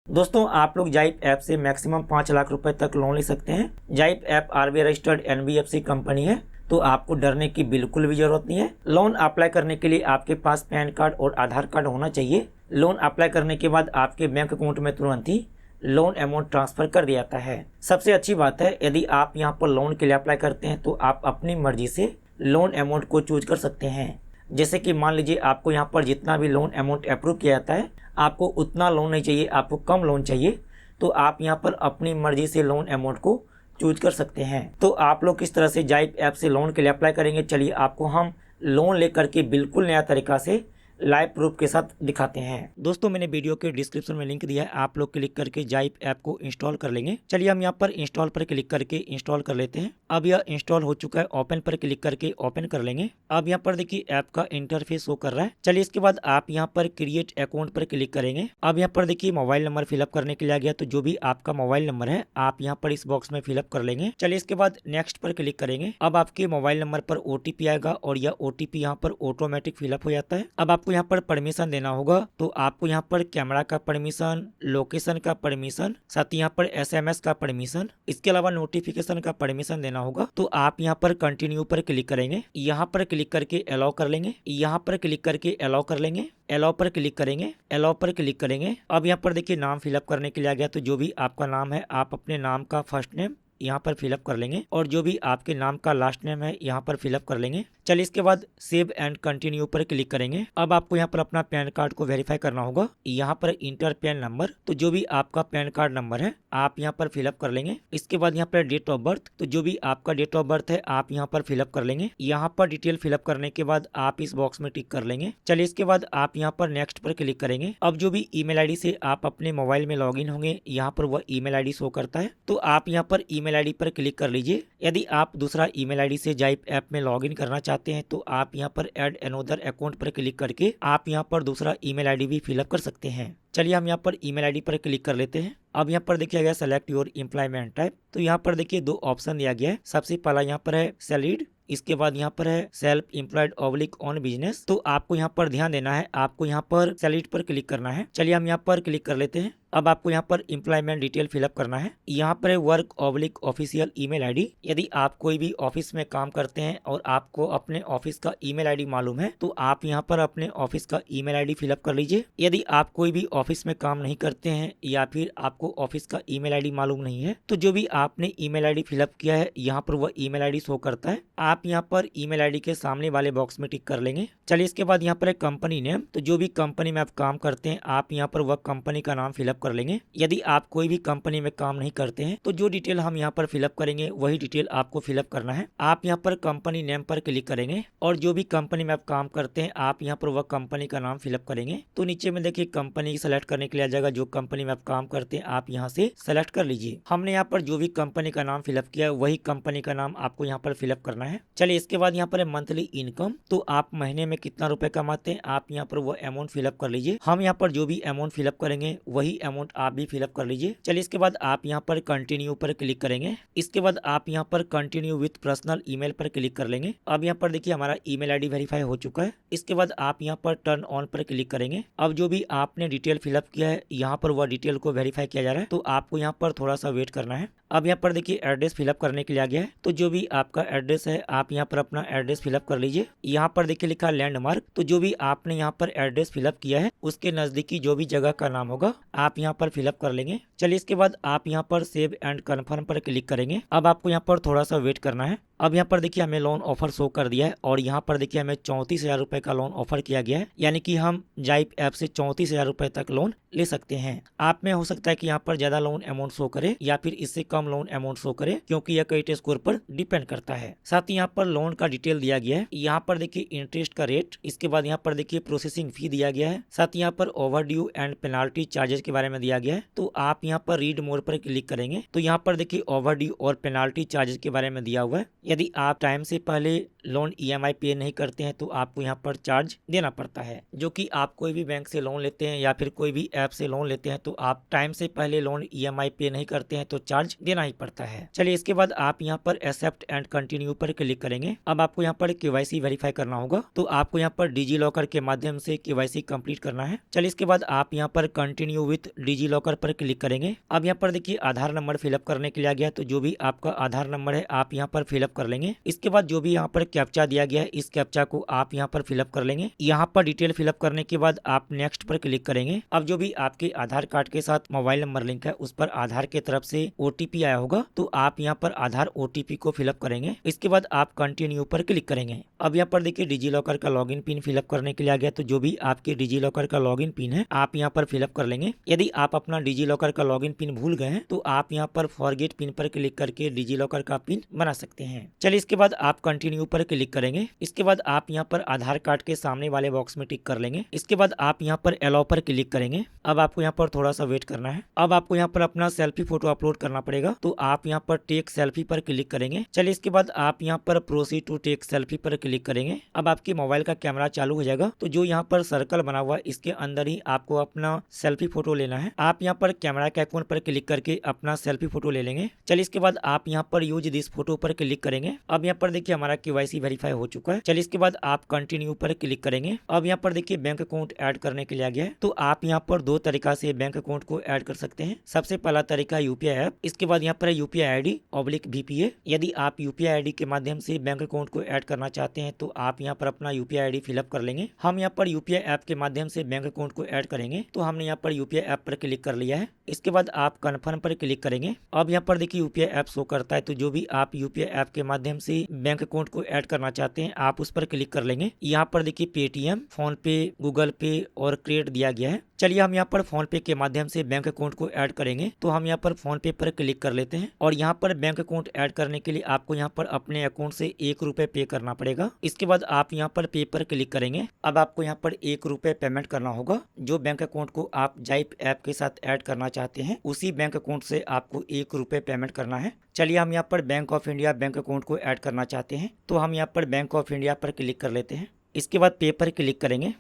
दोस्तों आप लोग जाइप ऐप से मैक्सिमम 5 लाख रुपए तक लोन ले सकते हैं। Zype app RBI registered NBFC company है, तो आपको डरने की बिल्कुल भी जरूरत नहीं है। लोन अप्लाई करने के लिए आपके पास पैन कार्ड और आधार कार्ड होना चाहिए। लोन अप्लाई करने के बाद आपके बैंक अकाउंट में तुरंत ही लोन अमाउंट ट्रांसफर कर दिया जाता है। सबसे अच्छी बात है, यदि आप यहाँ पर लोन के लिए अप्लाई करते हैं तो आप अपनी मर्जी से लोन अमाउंट को चूज कर सकते हैं। जैसे कि मान लीजिए आपको यहाँ पर जितना भी लोन अमाउंट अप्रूव किया जाता है, आपको उतना लोन नहीं चाहिए, आपको कम लोन चाहिए, तो आप यहाँ पर अपनी मर्जी से लोन अमाउंट को चूज कर सकते हैं। तो आप लोग किस तरह से जाइप ऐप से लोन के लिए अप्लाई करेंगे, चलिए आपको हम लोन लेकर के बिल्कुल नया तरीका से लाइव प्रूफ के साथ दिखाते हैं। दोस्तों मैंने वीडियो के डिस्क्रिप्शन में लिंक दिया है, आप लोग क्लिक करके जाइप ऐप को इंस्टॉल कर लेंगे। चलिए हम यहाँ पर इंस्टॉल पर क्लिक करके इंस्टॉल कर लेते हैं। अब यह इंस्टॉल हो चुका है, ओपन पर क्लिक करके ओपन कर लेंगे। अब यहाँ पर देखिए ऐप का इंटरफेस शो कर रहा है। चलिए इसके बाद आप यहाँ पर क्रिएट अकाउंट पर क्लिक करेंगे। अब यहाँ पर देखिए मोबाइल नंबर फिलअप करने के लिए आ गया, तो जो भी आपका मोबाइल नंबर है आप यहाँ पर इस बॉक्स में फिलअप कर लेंगे। चलिए इसके बाद नेक्स्ट पर क्लिक करेंगे। अब आपके मोबाइल नंबर पर ओटीपी आएगा और यह ओटीपी यहाँ पर ऑटोमेटिक फिलअप हो जाता है। अब आपको यहाँ पर परमिशन देना होगा, तो आपको यहाँ पर कैमरा का परमिशन, लोकेशन का परमिशन, साथ ही यहाँ पर एसएमएस का परमिशन, इसके अलावा नोटिफिकेशन का परमिशन देना होगा। तो आप यहाँ पर कंटिन्यू पर क्लिक करेंगे, यहाँ पर क्लिक करके अलाउ कर लेंगे, यहाँ पर क्लिक करके अलाउ कर लेंगे, अलाउ पर क्लिक करेंगे, अलाउ पर क्लिक करेंगे। अब यहाँ पर देखिए नाम फिलअप करने के लिए आ गया, तो जो भी आपका नाम है आप अपने नाम का फर्स्ट नेम यहाँ पर फिलअप कर लेंगे और जो भी आपके नाम का लास्ट नेम है यहाँ पर फिलअप कर लेंगे। चलिए इसके बाद सेव एंड कंटिन्यू पर क्लिक करेंगे। अब आपको यहाँ पर अपना पैन कार्ड को वेरीफाई करना होगा। यहाँ पर इंटर पैन नंबर, तो जो भी आपका पैन कार्ड नंबर है आप यहाँ पर फिलअप कर लेंगे। इसके बाद यहाँ पर डेट ऑफ बर्थ, तो जो भी आपका डेट ऑफ बर्थ है आप यहाँ पर फिलअप कर लेंगे। यहाँ पर डिटेल फिलअप करने के बाद आप इस बॉक्स में टिक कर लेंगे। चलिए इसके बाद आप यहाँ पर नेक्स्ट पर क्लिक करेंगे। अब जो भी ईमेल आईडी से आप अपने मोबाइल में लॉगिन होंगे यहाँ पर वह ईमेल आईडी शो करता है, तो आप यहाँ पर ईमेल आईडी पर क्लिक कर लीजिए। यदि आप दूसरा ईमेल आईडी से जाइप ऐप में लॉगिन करना चाहते हैं तो आप यहाँ पर ऐड अनदर अकाउंट पर क्लिक करके आप यहाँ पर दूसरा ईमेल आईडी भी फिलअप कर सकते हैं। चलिए हम यहाँ पर ईमेल आईडी पर क्लिक कर लेते हैं। अब यहाँ पर देखिए गया सेलेक्ट योर एम्प्लॉयमेंट टाइप, तो यहाँ पर देखिए दो ऑप्शन दिया गया है। सबसे पहला यहाँ पर है सैलरीड, इसके बाद यहाँ पर है self employed oblique on business. तो आपको यहाँ पर ध्यान देना है, आपको यहाँ पर सैलरीड पर क्लिक करना है। चलिए हम यहाँ पर क्लिक कर लेते हैं। अब आपको यहाँ पर एम्प्लॉयमेंट डिटेल फिलअप करना है। यहाँ पर है work oblique official email ID. यदि आप कोई भी ऑफिस में काम करते हैं और आपको अपने ऑफिस का ईमेल आईडी मालूम है तो आप यहाँ पर अपने ऑफिस का ईमेल आईडी फिलअप कर लीजिए। यदि आप कोई भी ऑफिस में काम नहीं करते हैं या फिर आपको ऑफिस का ईमेल आईडी मालूम नहीं है, तो जो भी आपने ईमेल आईडी फिलअप किया है यहाँ पर वह ईमेल आईडी शो करता है। आप यहाँ पर ईमेल आईडी के सामने वाले बॉक्स में टिक कर लेंगे। चलिए इसके बाद यहाँ पर है कंपनी नेम, तो जो भी कंपनी में आप काम करते हैं आप यहाँ पर वह कंपनी का नाम फिलअप कर लेंगे। यदि आप कोई भी कंपनी में काम नहीं करते हैं तो जो डिटेल हम यहाँ पर फिलअप करेंगे वही डिटेल आपको फिलअप करना है। आप यहाँ पर कंपनी नेम पर क्लिक करेंगे और जो भी कंपनी में आप काम करते हैं आप यहाँ पर वह कंपनी का नाम फिलअप करेंगे। तो नीचे में देखिए कंपनी सेलेक्ट करने के लिए आ जाएगा, जो कंपनी में आप काम करते हैं आप यहाँ से सेलेक्ट कर लीजिए। हमने यहाँ पर जो भी कंपनी का नाम फिलअप किया है वही कंपनी का नाम आपको यहाँ पर फिलअप करना है। चलिए इसके बाद यहाँ पर है मंथली इनकम, तो आप महीने में कितना रुपए कमाते हैं आप यहाँ पर वो अमाउंट फिलअप कर लीजिए। हम यहाँ पर जो भी अमाउंट फिलअप करेंगे वही अमाउंट आप भी फिलअप कर लीजिए। चलिए इसके बाद आप यहाँ पर कंटिन्यू पर क्लिक करेंगे। इसके बाद आप यहाँ पर कंटिन्यू विथ पर्सनल ईमेल पर क्लिक कर लेंगे। अब यहाँ पर देखिए हमारा ईमेल आईडी वेरीफाई हो चुका है। इसके बाद आप यहाँ पर टर्न ऑन पर क्लिक करेंगे। अब जो भी आपने डिटेल फिलअप किया है यहाँ पर वह डिटेल को वेरीफाई किया जा रहा है, तो आपको यहाँ पर थोड़ा सा वेट करना है। अब यहाँ पर देखिए एड्रेस फिलअप करने के लिए आ गया है, तो जो भी आपका एड्रेस है आप यहाँ पर अपना एड्रेस फिलअप कर लीजिए। यहाँ पर देखिए लिखा लैंडमार्क, तो जो भी आपने यहाँ पर एड्रेस फिलअप किया है उसके नजदीकी जो भी जगह का नाम होगा आप यहाँ पर फिलअप कर लेंगे। चलिए इसके बाद आप यहाँ पर सेव एंड कन्फर्म पर क्लिक करेंगे। अब आपको यहाँ पर थोड़ा सा वेट करना है। अब यहाँ पर देखिए हमें लोन ऑफर शो कर दिया है और यहाँ पर देखिए हमें 34,000 रुपए का लोन ऑफर किया गया है, यानी कि हम जाइप ऐप से 34,000 रुपए तक लोन ले सकते हैं। आप में हो सकता है कि यहाँ पर ज्यादा लोन अमाउंट शो करे या फिर इससे कम लोन अमाउंट शो करे, क्योंकि यह क्रेडिट स्कोर पर डिपेंड करता है। साथ ही यहाँ पर लोन का डिटेल दिया गया है। यहाँ पर देखिए इंटरेस्ट का रेट, इसके बाद यहाँ पर देखिए प्रोसेसिंग फी दिया गया है। साथ ही यहाँ पर over due and penalty charges के बारे में दिया गया है। तो आप यहाँ पर रीड मोर पर क्लिक करेंगे तो यहाँ पर देखिए ओवर ड्यू और पेनाल्टी चार्जेस के बारे में दिया हुआ है। यदि आप टाइम से पहले लोन EMI पे नहीं करते हैं तो आपको यहाँ पर चार्ज देना पड़ता है, जो कि आप कोई भी बैंक से लोन लेते हैं या फिर कोई भी ऐप से लोन लेते हैं तो आप टाइम से पहले लोन EMI पे नहीं करते हैं तो चार्ज देना ही पड़ता है। चलिए इसके बाद आप यहाँ पर एक्सेप्ट एंड कंटिन्यू पर क्लिक करेंगे। अब आपको यहाँ पर KYC वेरीफाई करना होगा, तो आपको यहाँ पर डिजी लॉकर के माध्यम से KYC कंप्लीट करना है। चलिए इसके बाद आप यहाँ पर कंटिन्यू विथ डिजी लॉकर पर क्लिक करेंगे। अब यहाँ पर देखिए आधार नंबर फिलअप करने के लिए आ गया, तो जो भी आपका आधार नंबर है आप यहाँ पर फिलअप कर लेंगे। इसके बाद जो भी यहाँ पर कैप्चा दिया गया है इस कैप्चा को आप यहाँ पर फिलअप कर लेंगे। यहाँ पर डिटेल फिलअप करने के बाद आप नेक्स्ट पर क्लिक करेंगे। अब जो भी आपके आधार कार्ड के साथ मोबाइल नंबर लिंक है उस पर आधार के तरफ से OTP आया होगा, तो आप यहाँ पर आधार OTP को फिलअप करेंगे। इसके बाद आप कंटिन्यू पर क्लिक करेंगे। अब यहाँ पर देखिए डिजी लॉकर का लॉगिन पिन फिलअप करने के लिए आ गया, तो जो भी आपके डिजी लॉकर का लॉगिन पिन है आप यहाँ पर फिलअप कर लेंगे। यदि आप अपना डिजी लॉकर का लॉगिन पिन भूल गए हैं तो आप यहाँ पर फॉरगेट पिन पर क्लिक करके डिजी लॉकर का पिन बना सकते हैं। चलिए इसके बाद आप कंटिन्यू पर क्लिक करेंगे। इसके बाद आप यहाँ पर आधार कार्ड के सामने वाले बॉक्स में टिक कर लेंगे। इसके बाद आप यहाँ पर अलाउ पर क्लिक करेंगे। अब आपको यहाँ पर थोड़ा सा वेट करना है। अब आपको यहाँ पर अपना सेल्फी फोटो अपलोड करना पड़ेगा, तो आप यहाँ पर टेक सेल्फी पर क्लिक करेंगे। चलिए इसके बाद आप यहाँ पर प्रोसीड टू टेक सेल्फी पर क्लिक करेंगे। अब आपके मोबाइल का कैमरा चालू हो जाएगा, तो जो यहाँ पर सर्कल बना हुआ है इसके अंदर ही आपको अपना सेल्फी फोटो लेना है। आप यहाँ पर कैमरा के आइकॉन पर क्लिक करके अपना सेल्फी फोटो ले लेंगे। चलिए इसके बाद आप यहाँ पर यूज दिस फोटो पर क्लिक करेंगे। अब यहाँ पर देखिए हमारा KYC वेरीफाई हो चुका है। चलिए इसके बाद आप कंटिन्यू पर क्लिक करेंगे। अब यहाँ पर देखिए बैंक अकाउंट ऐड करने के लिए आ गया है, तो आप यहाँ पर दो तरीका से बैंक अकाउंट को ऐड कर सकते हैं। सबसे पहला तरीका UPI ऐप, इसके बाद यहाँ पर UPI ID/VPA। यदि आप UPI ID के माध्यम से बैंक अकाउंट को ऐड करना चाहते हैं तो आप यहाँ पर अपना UPI ID फिलअप कर लेंगे। हम यहाँ पर UPI ऐप के माध्यम से बैंक अकाउंट को ऐड करेंगे, तो हमने यहाँ पर UPI ऐप पर क्लिक कर लिया है। इसके बाद आप कन्फर्म पर क्लिक करेंगे। अब यहाँ पर देखिए UPI ऐप शो करता है, तो जो भी आप UPI ऐप के माध्यम से बैंक अकाउंट को ऐड करना चाहते हैं आप उस पर क्लिक कर लेंगे। यहाँ पर देखिए पेटीएम, फोन पे, गूगल पे और क्रेडिट दिया गया है। चलिए हम यहाँ पर फोन पे के माध्यम से बैंक अकाउंट को ऐड करेंगे, तो हम यहाँ पर फोन पे पर क्लिक कर लेते हैं। और यहाँ पर बैंक अकाउंट ऐड करने के लिए आपको यहाँ पर अपने अकाउंट से ₹1 पे करना पड़ेगा। इसके बाद आप यहाँ पर पे पर क्लिक करेंगे। अब आपको यहाँ पर ₹1 पेमेंट करना होगा। जो बैंक अकाउंट को आप जाइप ऐप के साथ ऐड करना चाहते हैं उसी बैंक अकाउंट से आपको ₹1 पेमेंट करना है। चलिए हम यहाँ पर bank of India bank account को ऐड करना चाहते हैं, तो हम यहाँ पर बैंक ऑफ इंडिया पर क्लिक कर लेते हैं। इसके बाद पे पर क्लिक करेंगे।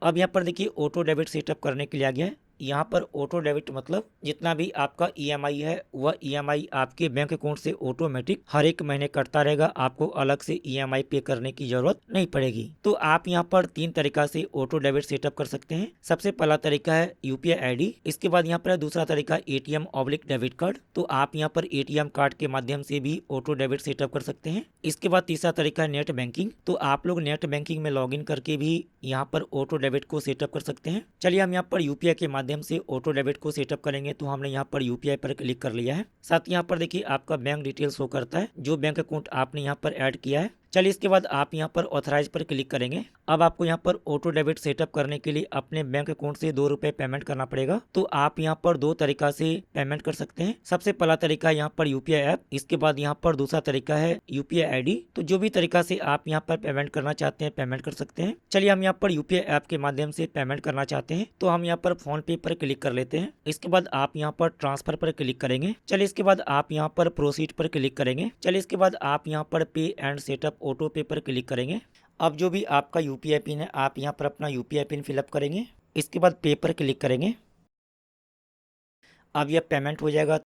अब यहाँ पर देखिए ऑटो डेबिट सेटअप करने के लिए आ गया है। यहाँ पर ऑटो डेबिट मतलब जितना भी आपका EMI है वह EMI आपके बैंक अकाउंट से ऑटोमेटिक हर एक महीने कटता रहेगा, आपको अलग से EMI पे करने की जरूरत नहीं पड़ेगी। तो आप यहाँ पर 3 तरीका से ऑटो डेबिट सेटअप कर सकते हैं। सबसे पहला तरीका है UPI ID, इसके बाद यहाँ पर दूसरा तरीका ATM/डेबिट कार्ड, तो आप यहाँ पर ATM कार्ड के माध्यम से भी ऑटो डेबिट सेटअप कर सकते हैं। इसके बाद तीसरा तरीका है नेट बैंकिंग, तो आप लोग नेट बैंकिंग में लॉगिन करके भी यहाँ पर ऑटो डेबिट को सेटअप कर सकते हैं। चलिए हम यहाँ पर UPI के माध्यम से ऑटो डेबिट को सेटअप करेंगे, तो हमने यहाँ पर UPI पर क्लिक कर लिया है। साथ ही यहाँ पर देखिए आपका बैंक डिटेल शो करता है, जो बैंक अकाउंट आपने यहाँ पर ऐड किया है। चलिए इसके बाद आप यहाँ पर ऑथराइज पर क्लिक करेंगे। अब आपको यहाँ पर ऑटो डेबिट सेटअप करने के लिए अपने बैंक अकाउंट से ₹2 पेमेंट करना पड़ेगा, तो आप यहाँ पर 2 तरीका से पेमेंट कर सकते हैं। सबसे पहला तरीका यहाँ पर UPI ऐप, इसके बाद यहाँ पर दूसरा तरीका है UPI ID। तो जो भी तरीका से आप यहाँ पर पेमेंट करना चाहते हैं पेमेंट कर सकते हैं। चलिए हम यहाँ पर UPI ऐप के माध्यम से पेमेंट करना चाहते हैं, तो हम यहाँ पर फोन पे पर क्लिक कर लेते हैं। इसके बाद आप यहाँ पर ट्रांसफर पर क्लिक करेंगे। चलिए इसके बाद आप यहाँ पर प्रोसीड पर क्लिक करेंगे। चलिए इसके बाद आप यहाँ पर पे एंड सेटअप ऑटो पे पर क्लिक करेंगे। अब जो भी आपका UPI पिन है आप यहाँ पर अपना UPI पिन फिलअप करेंगे। इसके बाद पे पर क्लिक करेंगे। अब यह पेमेंट हो जाएगा।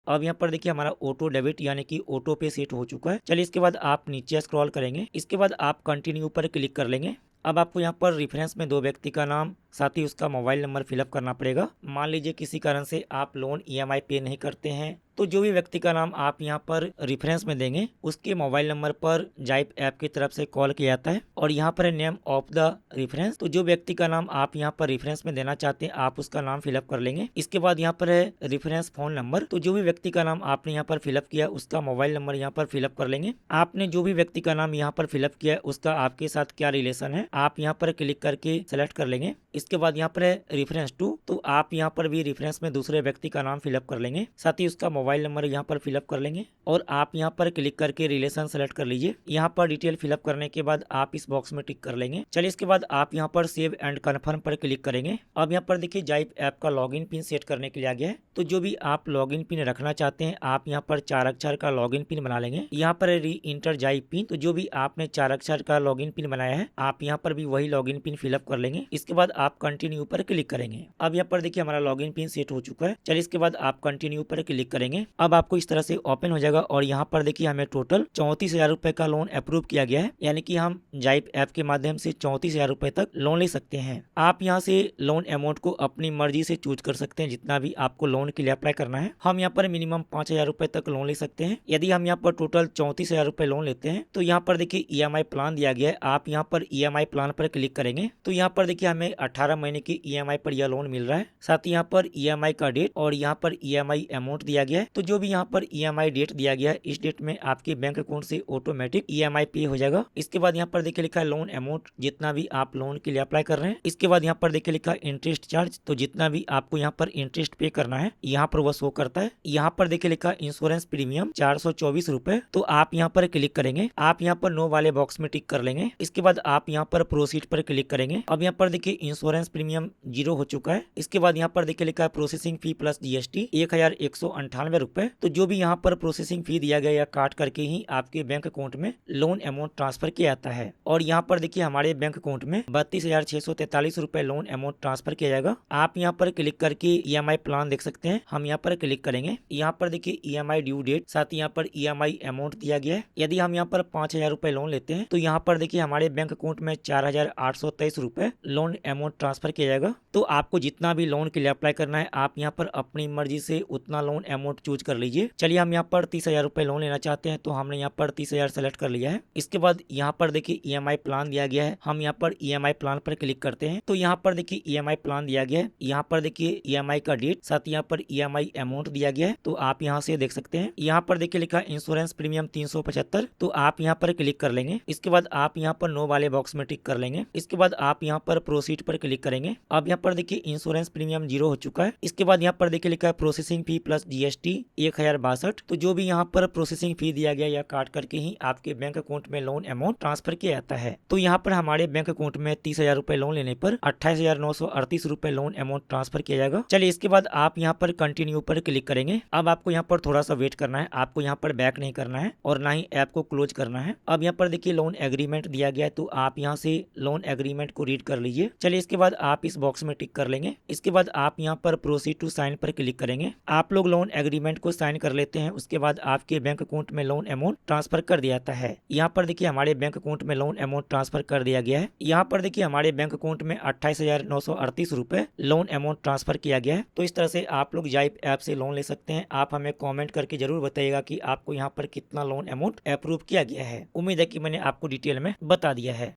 अब यहाँ पर देखिए हमारा ऑटो डेबिट यानी कि ऑटो पे सेट हो चुका है। चलिए इसके बाद आप नीचे स्क्रॉल करेंगे। इसके बाद आप कंटिन्यू पर क्लिक कर लेंगे। अब आपको यहाँ पर रेफरेंस में 2 व्यक्ति का नाम साथ ही उसका मोबाइल नंबर फिलअप करना पड़ेगा। मान लीजिए किसी कारण से आप लोन EMI पे नहीं करते हैं, तो जो भी व्यक्ति का नाम आप यहाँ पर रेफरेंस में देंगे उसके मोबाइल नंबर पर जाइप ऐप की तरफ से कॉल किया जाता है और यहाँ पर है नेम ऑफ द रेफरेंस। तो जो व्यक्ति का नाम आप यहाँ पर रेफरेंस में देना चाहते हैं आप उसका नाम फिलअप कर लेंगे। इसके बाद यहाँ पर है रेफरेंस फोन नंबर, तो जो भी व्यक्ति का नाम आपने यहाँ पर फिलअप किया उसका मोबाइल नंबर यहाँ पर फिलअप कर लेंगे। आपने जो भी व्यक्ति का नाम यहाँ पर फिलअप किया उसका आपके साथ क्या रिलेशन है आप यहाँ पर क्लिक करके सेलेक्ट कर लेंगे। इसके बाद यहाँ पर है रेफरेंस टू, तो आप यहाँ पर भी रेफरेंस में दूसरे व्यक्ति का नाम फिलअप कर लेंगे, साथ ही उसका मोबाइल नंबर यहाँ पर फिलअप कर लेंगे और आप यहाँ पर क्लिक करके रिलेशन सेलेक्ट कर लीजिए। यहाँ पर डिटेल फिलअप करने के बाद आप इस बॉक्स में टिक कर लेंगे। चलिए इसके बाद आप यहाँ पर सेव एंड कन्फर्म पर क्लिक करेंगे। अब यहाँ पर देखिए जाइप ऐप का लॉगिन पिन सेट करने के लिए आ गया है। तो जो भी आप लॉगिन पिन रखना चाहते हैं आप यहाँ पर 4 अक्षर का लॉगिन पिन बना लेंगे। यहाँ पर री इंटर जाइप पिन, तो जो भी आपने 4 अक्षर का लॉगिन पिन बनाया है आप यहाँ पर भी वही लॉगिन पिन फिलअप कर लेंगे। इसके बाद आप कंटिन्यू पर क्लिक करेंगे। अब यहाँ पर देखिए हमारा लॉगिन पिन सेट हो चुका है। चलिए इसके बाद आप कंटिन्यू पर क्लिक करेंगे। अब आपको इस तरह से ओपन हो जाएगा और यहाँ पर देखिए हमें टोटल 34,000 रुपए का लोन अप्रूव किया गया है, यानी कि हम जाइप ऐप के माध्यम से 34,000 रुपए तक लोन ले सकते हैं। आप यहाँ से लोन अमाउंट को अपनी मर्जी से चूज कर सकते हैं, जितना भी आपको लोन के लिए अप्लाई करना है। हम यहाँ पर मिनिमम 5,000 रुपए तक लोन ले सकते हैं। यदि हम यहाँ पर टोटल 34,000 रुपए लोन लेते हैं तो यहाँ पर देखिए EMI प्लान दिया गया है। आप यहाँ पर EMI प्लान पर क्लिक करेंगे तो यहाँ पर देखिए हमें 18 महीने की EMI पर यह लोन मिल रहा है। साथ ही यहाँ पर EMI का डेट और यहाँ पर EMI अमाउंट दिया गया है। तो जो भी यहाँ पर EMI डेट दिया गया है इस डेट में आपके बैंक अकाउंट से ऑटोमेटिक EMI पे हो जाएगा। इसके बाद यहाँ पर देखिए लिखा है लोन अमाउंट, जितना भी आप लोन के लिए अप्लाई कर रहे हैं। इसके बाद यहाँ पर देखिए लिखा है इंटरेस्ट चार्ज, तो जितना भी आपको यहाँ पर इंटरेस्ट पे करना है यहाँ पर वह शो करता है। यहाँ पर देखिए लिखा है इंश्योरेंस प्रीमियम 424 रुपए, तो आप यहाँ पर क्लिक करेंगे। आप यहाँ पर नो वाले बॉक्स में टिक कर लेंगे। इसके बाद आप यहाँ पर प्रोसीड पर क्लिक करेंगे। अब यहाँ पर देखिए इंश्योरेंस प्रीमियम 0 हो चुका है। इसके बाद यहाँ पर देखिए लिखा है प्रोसेसिंग फी प्लस GST 1,198 रुपए, तो जो भी यहाँ पर प्रोसेसिंग फी दिया गया या काट करके ही आपके बैंक अकाउंट में लोन अमाउंट ट्रांसफर किया जाता है। और यहाँ पर देखिए हमारे बैंक अकाउंट में 32,643 रुपए लोन अमाउंट ट्रांसफर किया जाएगा। आप यहाँ पर क्लिक करके EMI प्लान देख सकते हैं। हम यहाँ पर क्लिक करेंगे। यहाँ पर देखिए EMI ड्यू डेट, साथ ही यहाँ पर EMI अमाउंट दिया गया है। यदि हम यहाँ पर 5,000 रुपए लोन लेते हैं तो यहाँ पर देखिए हमारे बैंक अकाउंट में 4,823 रुपए लोन अमाउंट ट्रांसफर किया जाएगा। तो आपको जितना भी लोन के लिए अप्लाई करना है आप यहाँ पर अपनी मर्जी से उतना लोन अमाउंट चूज कर लीजिए। चलिए हम यहाँ पर 30,000 रुपए लोन लेना चाहते हैं तो हमने यहाँ पर 30,000 सेलेक्ट कर लिया है। इसके बाद यहाँ पर देखिए EMI प्लान दिया गया है। हम यहाँ पर EMI प्लान पर क्लिक करते हैं तो यहाँ पर देखिए EMI प्लान दिया गया है। यहाँ पर देखिए EMI का डेट, साथ यहाँ पर EMI अमाउंट दिया गया है। तो आप यहाँ से देख सकते हैं। यहाँ पर देखिए लिखा है इंश्योरेंस प्रीमियम 375, तो आप यहाँ पर क्लिक कर लेंगे। इसके बाद आप यहाँ पर नो वाले बॉक्स में टिक कर लेंगे। इसके बाद आप यहाँ पर प्रोसीड पर क्लिक करेंगे। अब यहाँ पर देखिए इंश्योरेंस प्रीमियम 0 हो चुका है। इसके बाद यहाँ पर देखिए लिखा है प्रोसेसिंग फी प्लस GST 1,062, तो जो भी यहाँ पर प्रोसेसिंग फी दिया गया या काट करके ही आपके बैंक अकाउंट में लोन अमाउंट ट्रांसफर किया जाता है। तो यहाँ पर हमारे बैंक अकाउंट में 30,000 रुपए लोन लेने पर 28,938 रुपए लोन अमाउंट ट्रांसफर किया जाएगा। चलिए इसके बाद आप यहाँ पर कंटिन्यू पर क्लिक करेंगे। अब आपको यहाँ पर थोड़ा सा वेट करना है, आपको यहाँ पर बैक नहीं करना है और ना ही ऐप को क्लोज करना है। अब यहाँ पर देखिए लोन एग्रीमेंट दिया गया है, तो आप यहाँ से लोन एग्रीमेंट को रीड कर लीजिए। चलिए इसके बाद आप इस बॉक्स में टिक कर लेंगे। इसके बाद आप यहाँ पर प्रोसीड टू साइन पर क्लिक करेंगे। आप लोग लोन एग्रीमेंट को साइन कर लेते हैं, उसके बाद आपके बैंक अकाउंट में लोन अमाउंट ट्रांसफर कर दिया जाता है। यहाँ पर देखिए हमारे बैंक अकाउंट में लोन अमाउंट ट्रांसफर कर दिया गया है। यहाँ पर देखिए हमारे बैंक अकाउंट में 28,938 रुपए लोन अमाउंट ट्रांसफर किया गया है। तो इस तरह से आप लोग जाइप ऐप से लोन ले सकते हैं। आप हमें कमेंट करके जरूर बताइएगा कि आपको यहाँ पर कितना लोन अमाउंट अप्रूव किया गया है। उम्मीद है कि मैंने आपको डिटेल में बता दिया है।